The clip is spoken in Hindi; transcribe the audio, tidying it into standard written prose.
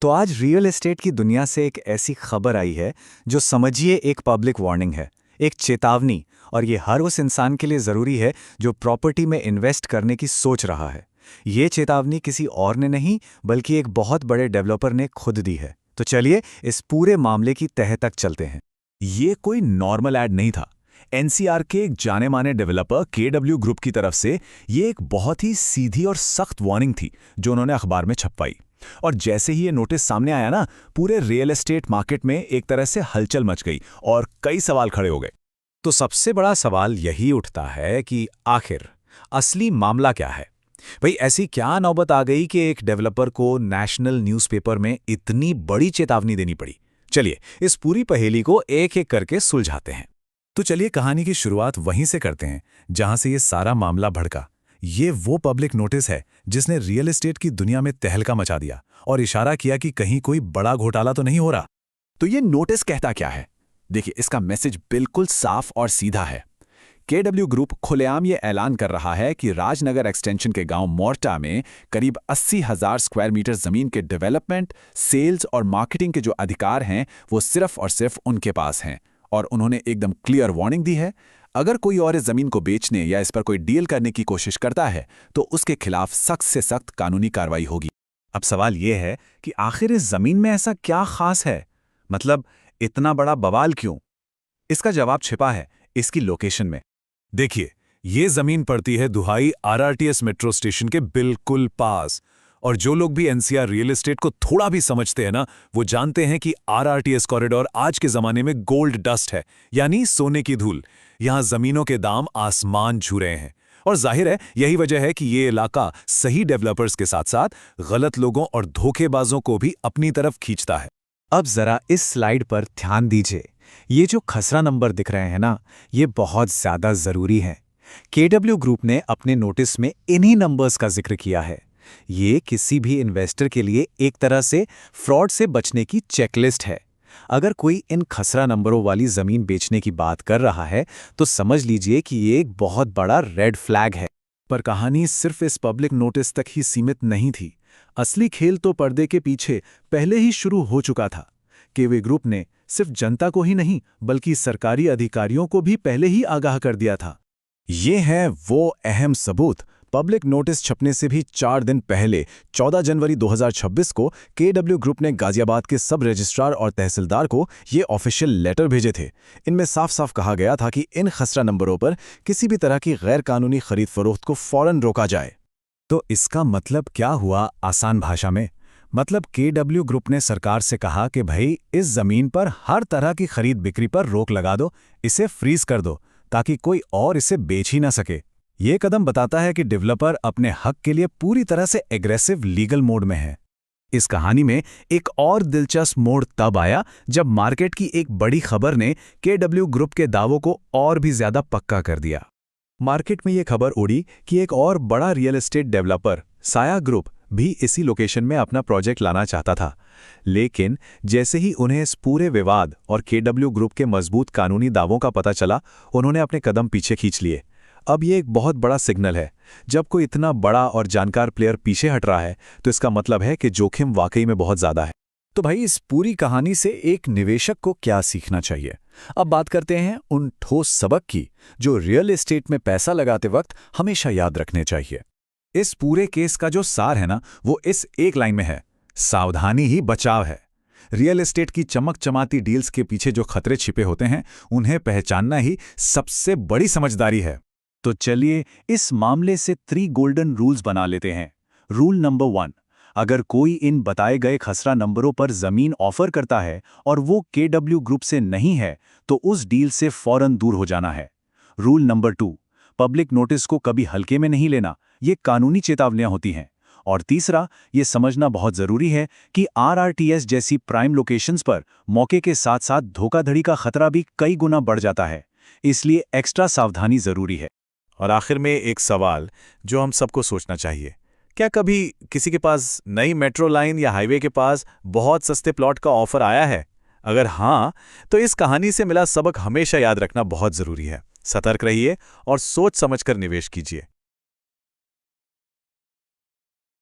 तो आज रियल एस्टेट की दुनिया से एक ऐसी खबर आई है जो समझिए एक पब्लिक वार्निंग है, एक चेतावनी। और ये हर उस इंसान के लिए ज़रूरी है जो प्रॉपर्टी में इन्वेस्ट करने की सोच रहा है। ये चेतावनी किसी और ने नहीं बल्कि एक बहुत बड़े डेवलपर ने खुद दी है। तो चलिए इस पूरे मामले की तह तक चलते हैं। ये कोई नॉर्मल ऐड नहीं था। एनसीआर के एक जाने माने डेवलपर केडब्ल्यू ग्रुप की तरफ से ये एक बहुत ही सीधी और सख्त वार्निंग थी जो उन्होंने अखबार में छपवाई। और जैसे ही ये नोटिस सामने आया ना, पूरे रियल एस्टेट मार्केट में एक तरह से हलचल मच गई और कई सवाल खड़े हो गए। तो सबसे बड़ा सवाल यही उठता है कि आखिर असली मामला क्या है। भाई ऐसी क्या नौबत आ गई कि एक डेवलपर को नेशनल न्यूज़पेपर में इतनी बड़ी चेतावनी देनी पड़ी। चलिए इस पूरी पहेली को एक एक करके सुलझाते हैं। तो चलिए कहानी की शुरुआत वहीं से करते हैं जहां से ये सारा मामला भड़का। ये वो पब्लिक नोटिस है जिसने रियल एस्टेट की दुनिया में तहलका मचा दिया और इशारा किया कि कहीं कोई बड़ा घोटाला तो नहीं हो रहा। तो ये नोटिस कहता क्या है? देखिए, इसका मैसेज बिल्कुल साफ और सीधा है। केडब्ल्यू ग्रुप खुलेआम ये ऐलान कर रहा है कि राजनगर एक्सटेंशन के गांव मोर्टा में करीब 80,000 स्क्वायर मीटर जमीन के डेवलपमेंट, सेल्स और मार्केटिंग के जो अधिकार हैं वो सिर्फ और सिर्फ उनके पास हैं। और उन्होंने एकदम क्लियर वार्निंग दी है, अगर कोई और इस जमीन को बेचने या इस पर कोई डील करने की कोशिश करता है तो उसके खिलाफ सख्त से सख्त कानूनी कार्रवाई होगी। अब सवाल ये है कि आखिर इस जमीन में ऐसा क्या खास है, मतलब इतना बड़ा बवाल क्यों? इसका जवाब छिपा है इसकी लोकेशन में। देखिए, ये जमीन पड़ती है दुहाई आरआरटीएस मेट्रो स्टेशन के बिल्कुल पास। और जो लोग भी एनसीआर रियल एस्टेट को थोड़ा भी समझते हैं ना, वो जानते हैं कि आरआरटीएस कॉरिडोर आज के जमाने में गोल्ड डस्ट है, यानी सोने की धूल। यहां जमीनों के दाम आसमान छू रहे हैं। और जाहिर है यही वजह है कि ये इलाका सही डेवलपर्स के साथ साथ गलत लोगों और धोखेबाजों को भी अपनी तरफ खींचता है। अब जरा इस स्लाइड पर ध्यान दीजिए। ये जो खसरा नंबर दिख रहे हैं ना, ये बहुत ज्यादा जरूरी हैं। केडब्ल्यू ग्रुप ने अपने नोटिस में इन्हीं नंबर्स का जिक्र किया है। ये किसी भी इन्वेस्टर के लिए एक तरह से फ्रॉड से बचने की चेकलिस्ट है। अगर कोई इन खसरा नंबरों वाली जमीन बेचने की बात कर रहा है तो समझ लीजिए कि ये एक बहुत बड़ा रेड फ्लैग है। पर कहानी सिर्फ इस पब्लिक नोटिस तक ही सीमित नहीं थी। असली खेल तो पर्दे के पीछे पहले ही शुरू हो चुका था। केवे ग्रुप ने सिर्फ जनता को ही नहीं बल्कि सरकारी अधिकारियों को भी पहले ही आगाह कर दिया था। ये है वो अहम सबूत। पब्लिक नोटिस छपने से भी 4 दिन पहले 14 जनवरी 2026 को केडब्ल्यू ग्रुप ने गाजियाबाद के सब रजिस्ट्रार और तहसीलदार को ये ऑफिशियल लेटर भेजे थे। इनमें साफ साफ कहा गया था कि इन खसरा नंबरों पर किसी भी तरह की गैर कानूनी खरीद फरोख्त को फौरन रोका जाए। तो इसका मतलब क्या हुआ आसान भाषा में? मतलब केडब्ल्यू ग्रुप ने सरकार से कहा कि भाई इस जमीन पर हर तरह की खरीद बिक्री पर रोक लगा दो, इसे फ्रीज कर दो ताकि कोई और इसे बेच ही ना सके। ये कदम बताता है कि डेवलपर अपने हक के लिए पूरी तरह से एग्रेसिव लीगल मोड में है। इस कहानी में एक और दिलचस्प मोड़ तब आया जब मार्केट की एक बड़ी खबर ने केडब्ल्यू ग्रुप के दावों को और भी ज्यादा पक्का कर दिया। मार्केट में ये खबर उड़ी कि एक और बड़ा रियल एस्टेट डेवलपर साया ग्रुप भी इसी लोकेशन में अपना प्रोजेक्ट लाना चाहता था। लेकिन जैसे ही उन्हें इस पूरे विवाद और केडब्ल्यू ग्रुप के मजबूत कानूनी दावों का पता चला, उन्होंने अपने कदम पीछे खींच लिए। अब ये एक बहुत बड़ा सिग्नल है। जब कोई इतना बड़ा और जानकार प्लेयर पीछे हट रहा है तो इसका मतलब है कि जोखिम वाकई में बहुत ज्यादा है। तो भाई इस पूरी कहानी से एक निवेशक को क्या सीखना चाहिए? अब बात करते हैं उन ठोस सबक की जो रियल एस्टेट में पैसा लगाते वक्त हमेशा याद रखने चाहिए। इस पूरे केस का जो सार है ना, वो इस एक लाइन में है, सावधानी ही बचाव है। रियल एस्टेट की चमक चमाती डील्स के पीछे जो खतरे छिपे होते हैं उन्हें पहचानना ही सबसे बड़ी समझदारी है। तो चलिए इस मामले से 3 गोल्डन रूल्स बना लेते हैं। रूल नंबर 1, अगर कोई इन बताए गए खसरा नंबरों पर जमीन ऑफर करता है और वो केडब्ल्यू ग्रुप से नहीं है तो उस डील से फौरन दूर हो जाना है। रूल नंबर 2, पब्लिक नोटिस को कभी हल्के में नहीं लेना, ये कानूनी चेतावनियां होती हैं। और तीसरा, ये समझना बहुत जरूरी है कि आरआरटीएस जैसी प्राइम लोकेशंस पर मौके के साथ साथ धोखाधड़ी का खतरा भी कई गुना बढ़ जाता है, इसलिए एक्स्ट्रा सावधानी जरूरी है। और आखिर में एक सवाल जो हम सबको सोचना चाहिए, क्या कभी किसी के पास नई मेट्रो लाइन या हाईवे के पास बहुत सस्ते प्लॉट का ऑफर आया है? अगर हाँ, तो इस कहानी से मिला सबक हमेशा याद रखना बहुत जरूरी है। सतर्क रहिए और सोच समझकर निवेश कीजिए।